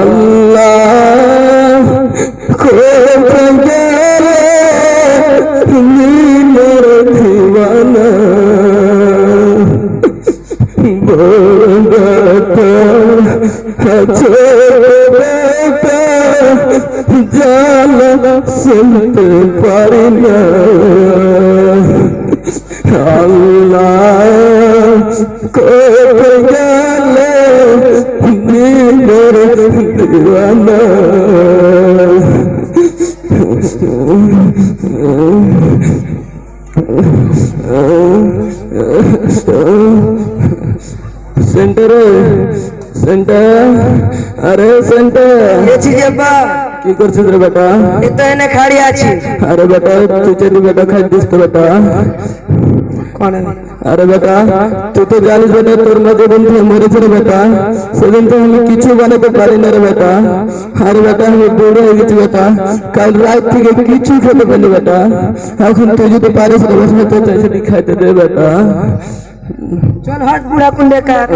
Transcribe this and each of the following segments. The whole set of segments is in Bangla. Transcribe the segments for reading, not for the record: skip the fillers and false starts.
আল্লাহ কোথায় গেলে নীলের দিওয়ানা জানা শুনতে পারি না আল্লাহ কোথায় গেলে নীলের দিওয়ানা সেন্টার সেন্টার আরে সেন্টার এসি যাবা কি করছিস রে বেটা? এই তো এনে খাড়ি আছি। আরে বেটা তুই চেরি বেটা খাই দিস তো বেটা। কোন আরে বেটা তুই তো জানিস বেটা তোর মা যেদিন থেকে মরেছে রে বেটা সেদিন তো আমি কিছু বানাতে পারি না রে বেটা। আরে বেটা আমি বুড়ো হয়ে গেছি বেটা, কাল রাত থেকে কিছু খেতে পারি বেটা। এখন তুই যদি পারিস রে বসে তো সেটি খাইতে দে বেটা। চল হাট বুড়া কুন্ডে কার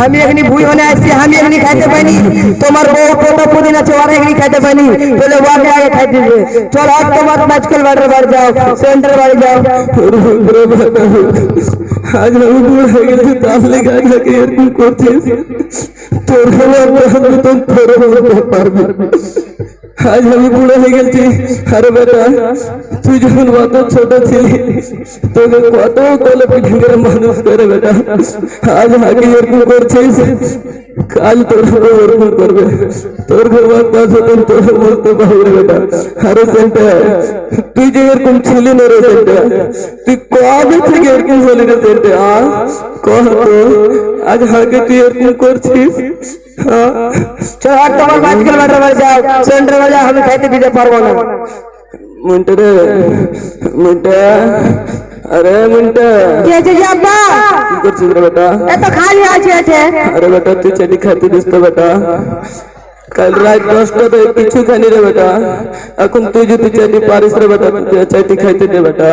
আমি এখানে ভুই হলে আসছি, আমি এখানে খাইতে পাইনি। তোমার বউ পোটা পুদিন আছে ওরা এখানে খাইতে পাইনি, বলে ওকে আগে খাইতে দিবে। চল হাট তোমার নাচকল বাড়ির বাড়ি যাও, সেন্টার বাড়ি যাও। আজ আমি বুড়ো হয়ে গেছি তাহলে গাছ লাগে এরকম করছিস তোর পারবি। আজ আমি বুড়ো হয়ে গেছি। আরে বেটা তুই যখন কত ছোট ছিলি তোকে কত কোলে পিঠে করে মানুষ করে বেটা, আজ আগে এরকম করছিস কাল তোর ওরকম করবে। তোর ঘর কাছে তোর বুঝতে পারবে বেটা। আরে সেন্টার তুই যে এরকম ছিলি না রে সেন্টার, তুই কবে থেকে এরকম হলি রে সেন্টার? কহ তো আজ আগে তুই এরকম করছিস? চল হাট তোমার নাচকল বাড়ির বাড়ি যাও, সেন্টার বাড়ি যাও, আমি খাইতে দিতে পারবো না। মুন্টা রে মুন্টা, আরে মুন্টা কি আছে যে আব্বা? কি করছিস রে বেটা? এত খালি আছে আছে। আরে বেটা তুই চেনি খাইতে দিস তো বেটা, কাল রাত 10টাতে কিছু খানি রে বেটা। এখন তুই যদি চেনি পারিস রে বেটা চাইটি খাইতে দে বেটা।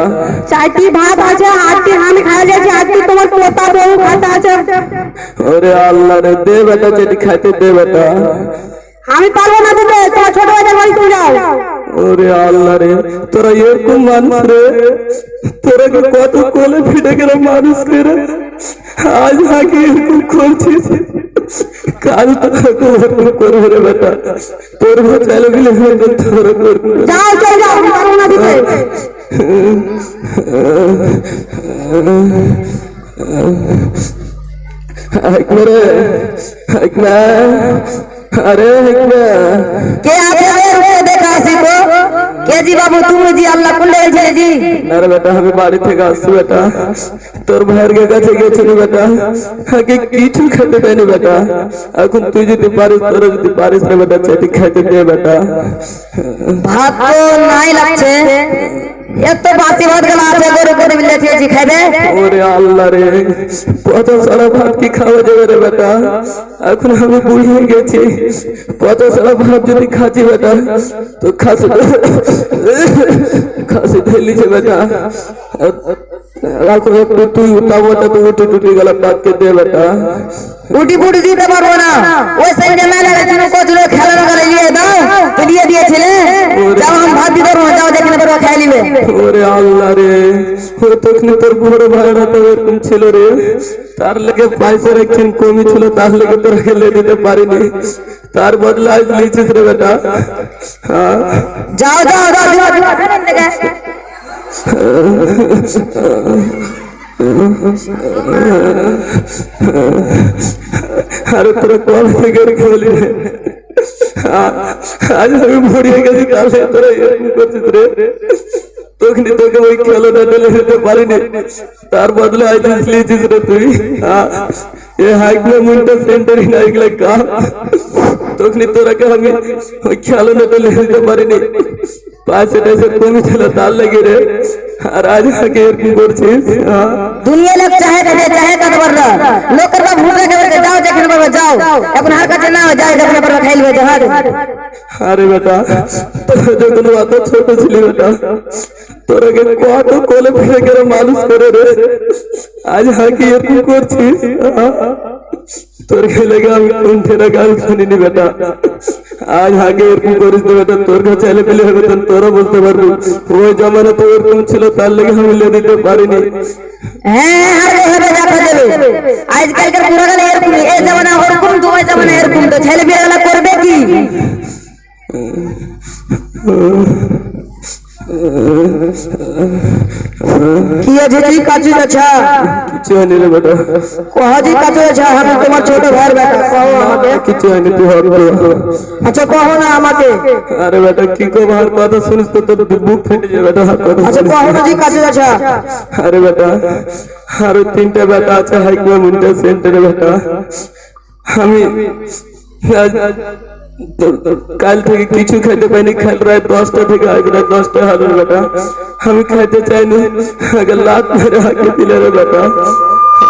চাইটি ভাত আছে, আটটি আমি খাই যাচ্ছি, আটটি তোমার পোতা বউ খাতা আছে। ওরে আল্লাহ রে দে বেটা চেনি খাইতে দে বেটা। আমি পারবো না দিতে, তোমার ছোট ভাইদের বাড়ি তুমি যাও। ওরে আল্লাহ রে তোরা এরকম মানুষ রে, তোরা কত কোলে ফিটে গেল মানুষ রে, আজ আগে এরকম করছিস কাল তোকে ওরকম করবো রে বেটা। তোর চাইলে গেলে তোর করবো। যাও চল যাও, আমি পারবো না দিতে। একবারে একবার আরে কে আছে রে দেখা আসি তো? কে জি বাবু তুমি জি আল্লাহ কুন্ডে গেছে জি? না রে বেটা আমি বাড়ি থেকে আসছি বেটা, তোর ভাইয়ের কাছে গেছিল বেটা, আগে কিছু খেতে দেয়নি বেটা। এখন তুই যদি পারিস তোরা যদি পারিস রে বেটা চেটি খাইতে দে বেটা। ভাত তো নাই লাগছে, এত বাসি ভাত গেলা আছে, গরু গরু মিলে খেয়েছি খাইবে। ওরে আল্লাহ রে পচা সারা ভাত কি খাওয়া যাবে রে বেটা? এখন আমি বুড়ি হয়ে গেছি, পচা সারা ভাত যদি খাচ্ছি বেটা তো খাসি খাসি ঢেলিছে বেটা। রাখো একটু তুই উঠাবো তো উঠে টুটি গেল ডাককে দে বেটা। উটি পুটি দিতে পারবো না, ওই সাইডে মেলা গেছিল কচুলো খেলানো করে নিয়ে দাও তো দিয়ে দিয়েছিলে। যাও আমি ভাত দিতে পারবো, যাও যেখানে পারবো খাই নিবে। ওরে আল্লাহ রে ও তখন তোর বড় ভাইরা তো এরকম ছিল রে, তার লেগে পয়সা রাখছেন কমই ছিল, তার লেগে তোর খেলে দিতে পারিনি, তার বদলা আজ লিখছিস রে বেটা। যাও যাও যাও আরে তোরা কল থেকে খেলি রে, আজ আমি ভরিয়ে গেছি তাহলে তোরা এরকম করছিস রে। তখন তোকে ওই খেলাটা ঢেলে দিতে পারিনি, তার বদলে আজ লিখছিস রে তুই। এ হাইকলে মুন্টা সেন্টারি না এগুলো কা, তখন তোরাকে আমি ওই খেলাটা ঢেলে দিতে পারিনি, পাশে টাইসে কমই ছিল তার লেগে রে, আর আজ আগে এরকম করছিস। দুনিয়া লোক চাহে কাজে চাহে কাজ কররা লোক করবা ভুল রেখে রেখে যাও যেখানে পারবে যাও, এখন হার কাছে না যাও যেখানে পারবে খাই লবে যাও। আরে বেটা তোরা যখন অত ছোট ছিলি বেটা তোরাকে কত কোলে ফেলে করে মানুষ করে রে, আজ হাঁকি এরকম করছিস। তোর খেলে আমি কোনটা গাল শুনিনি বেটা, আজ হাঁকে এরকম করিস তো বেটা, তোর কাছে ছেলে পেলে হবে তখন তোরা বুঝতে পারবি। ওই জমানা তো ওরকম ছিল, তার লেগে আমি লে দিতে পারিনি। হ্যাঁ আরে হবে দেখা যাবে, আজকালকার পুরাগালে এরকম, এই জামানা ওরকম তো ওই জামানা এরকম, তো ছেলে মেয়েরা করবে কি? কি আছে তুই কাজু আচ্ছা কিছু হয়নি রে বেটা, কহাজি কাজু আচ্ছা, আমি তোমার ছোট ভাইয়ের বেটা, কहो আমাকে। কিছু হয়নি, তুই হর আচ্ছা কहो না আমাকে। আরে বেটা কি কো, আমার কথা শুনিস তো তোর বুক ফেটে যাবে বেটা, হাত কথা আচ্ছা শুনিস। কहो না জি কাজু আচ্ছা। আরে বেটা আরো 3টা বেটা আছে হাইকমা মুন্টা সেন্টারে বেটা। আমি কাল থেকে কিছু খেতে পাইনি, কাল রাত 10টা থেকে আজ রাত 10টা হলো বেটা, আমি খাইতে চাইনি, আগে লাত মেরে হাঁকে দিলে রে বেটা।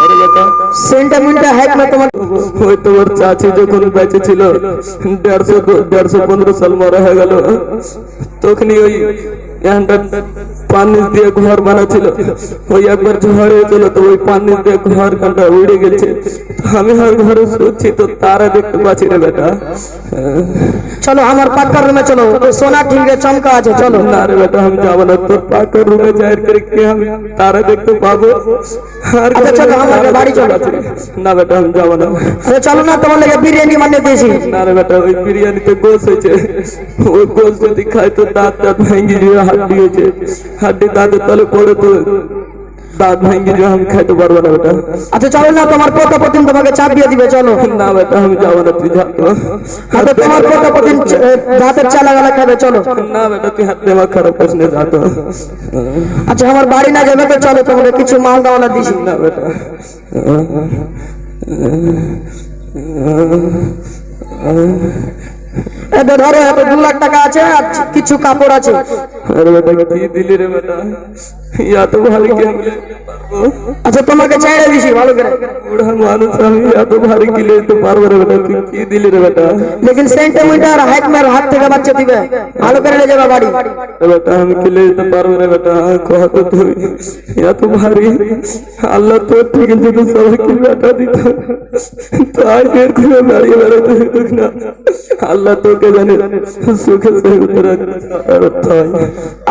আরে বেটা সেন্টিমেন্টটা হ্যাক না তোমার। ওই তোমার চাচি যখন বেঁচে ছিল 150-115 সাল মরা হয়ে গেল, তখনই ওই পানিস দিয়ে ঘর বানাচ্ছিল, ওই একবার ঝড় হয়েছিল তো ওই পানিস দিয়ে ঘর কাটা উড়ে গেছে, আমি আর ঘরে শুচ্ছি তো তারা দেখতে পাচ্ছি রে বেটা। চলো আমার পাক্কার রুমে চলো, সোনা ঠিকরে চমকা আছে, চলো। না রে বেটা আমি যাবো না, তোর পাকার রুমে যাই করে কি আমি তারা দেখতে পাবো? আর আচ্ছা চলো আমার বাড়ি চলো। না বেটা আমি যাবো না। আচ্ছা চলো না, তোমার লেগে বিরিয়ানি বানিয়ে দিয়েছি। না রে বেটা ওই বিরিয়ানিতে গোস হয়েছে, ওই গোস যদি খাই তো দাঁত ভেঙে যাবে, হাড্ডি হয়েছে, হাড্ডি দাঁতের তলে পড়ে তো দাঁত ভেঙে যাবে, আমি খাইতে পারবো না বেটা। আচ্ছা চলো না, তোমার পোতাপতিন তোমাকে চাপ দিয়ে দিবে, চলো। না বেটা আমি যাবো না, তুই যা তো। আচ্ছা তোমার পোতাপতিন ভাতের চালা গালা খাবে, চলো। না বেটা তুই হাত দেওয়া খারাপ করিস না, যা তো। আচ্ছা আমার বাড়ি না যাবে তো চলো, তোমাকে কিছু মাল দাওয়ালা দিছি। না বেটা এটা ধরো, এত 2 লাখ টাকা আছে আর কিছু কাপড় আছে। আরে বেটা কি দিলি রে বেটা, এত ভারী কি আমি নিতে পারবো? আচ্ছা তোমাকে ছেড়ে দিছি ভালো করে, বুড়া মানুষ আমি এত ভারী কি নিতে পারবো রে বেটা, তুই কি দিলি রে বেটা? লেকিন সেন্টিমিটার হাইট মের হাত থেকে বাচ্চা দিবে, ভালো করে নিয়ে যাবে বাড়ি। রে বেটা আমি কি নিতে পারবো রে বেটা, কত তুই এত ভারী, আল্লাহ তোর থেকে যদি সবাইকে বেটা দিত তো আজ এর করে দাঁড়িয়ে বেড়াতে হতো না। আল্লাহ তোকে জানে সুখে সহি উত্তর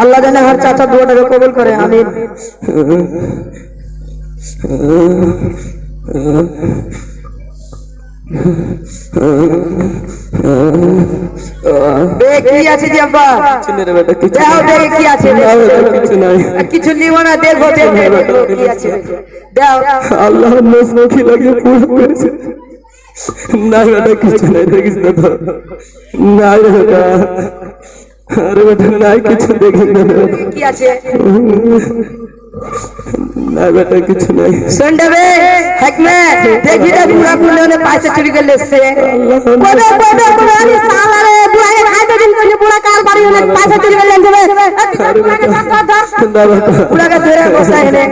আল্লাহ জানে হার চাচা দুয়াটাকে কবুল করে, আমিন। কি আছে যে আব্বা, রে বেটা কিছু দেখো দেখে কি আছে, কিছু নাই, কিছু নিব না, দেখো দেখো কি আছে, দাও। আল্লাহ মুখী লাগিয়ে পুরো করেছে। না বেটা কিছু নাই, দেখিস না তো, না রে বেটা, আরে বেটা নাই কিছু দেখিস না, কি আছে না বেটা কিছু নাই। সন্ডাবে হকমে দেখি না, পুরা পুরনে পয়সা চুরি করে লেছে, কোদে কোদে পুরানি সালারে বুড়াকে খাইতে দিন কোনে, বুড়া কাল বাড়ি হলে পয়সা চুরি করে লেছে, বুড়াকে ধরে বসাই নে,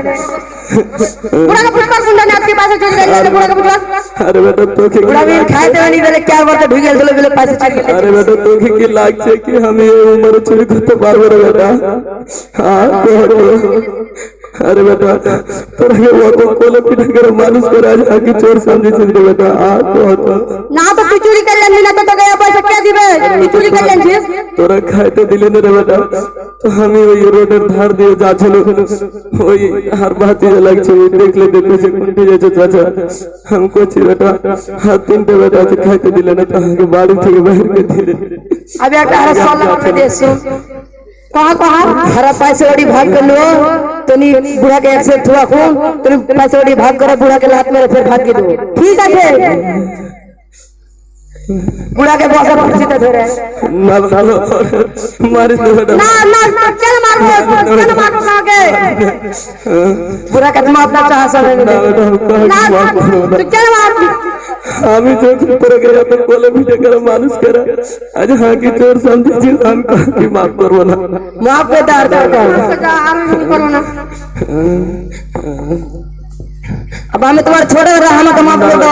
বুড়াকে ফুটকর গুন্ডা না আপনি পয়সা চুরি করে লেছে, বুড়াকে ফুটকর। আরে বেটা তোকে বুড়া भी খাইতে বানি বলে क्या বলতে ঢুকে গেল বলে পয়সা চুরি করে। আরে বেটা তোকে কি লাগছে কি আমি এই উম্রে চুরি করতে পারবো রে বেটা? হ্যাঁ আরে বেটা তোকে কত কোলে পিঠে করে মানুষ করে আজ আগে চোর সমঝেছিস রে বেটা, না তো তুই চুরি করে লেনি না তো তোকে পয়সা কে দিবে, তুই চুরি করে লেনছিস। তোরা খাইতে দিলে না রে বেটা, তো আমি ওই রোডের ধার দিয়ে যাচ্ছিল, ওই হার বাতি লাগছে, ওই দেখলে দেখতেছে কোনটি যাচ্ছে চাচা, আমি করছি বেটা হাত 3টে বেটা আছে খাইতে দিলে না, তাকে বাড়ি থেকে বাইরে করে দিলে। अभी एक हरा साल में देसो कहां कहां हरा पैसे वाली भाग कर लो, तनी बुढ़ा के एक से थुआ को तनी पैसे वाली भाग कर बुढ़ा के हाथ में फिर भाग के दो, ठीक है? बुढ़ा के बॉस सीधा धरे ना भालो मारिस दे बेटा, ना ना चल मारो के बुढ़ा के तुम अपना चाह सब ना बेटा ना तू चल मार। আমি যখন তোরা গেলে তো কোলে পিঠে করে মানুষ করে আজ হাঁকি চোর সমঝেছিস, আমি কাউকে মাফ করবো না। माफ पे दार दार आराम करो ना, अब हमें तुम्हारे छोड़े रहा, हमें तो माफ कर दो।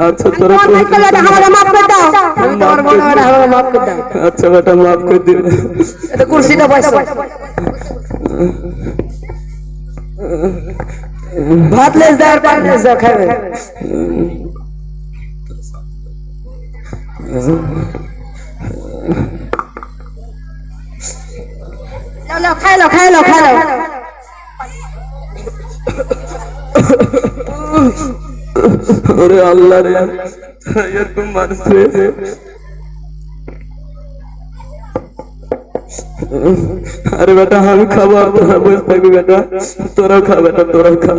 अच्छा তোরা कौन नहीं कर लेता, हमारा माफ कर दो, हम तुम्हारे बोलने वाला हमारा माफ कर दो। अच्छा बेटा माफ कर दे। ये तो कुर्सी तो बस ভাত লেস দাও আর পান লেস দাও খাবে লো খাই লো খাই লো খাই লো अरे अल्लाह रे यार तुम मानुष रे अरे बेटा हम खाबो तोरा बस तक बेटा तोरा खा बेटा तोरा खा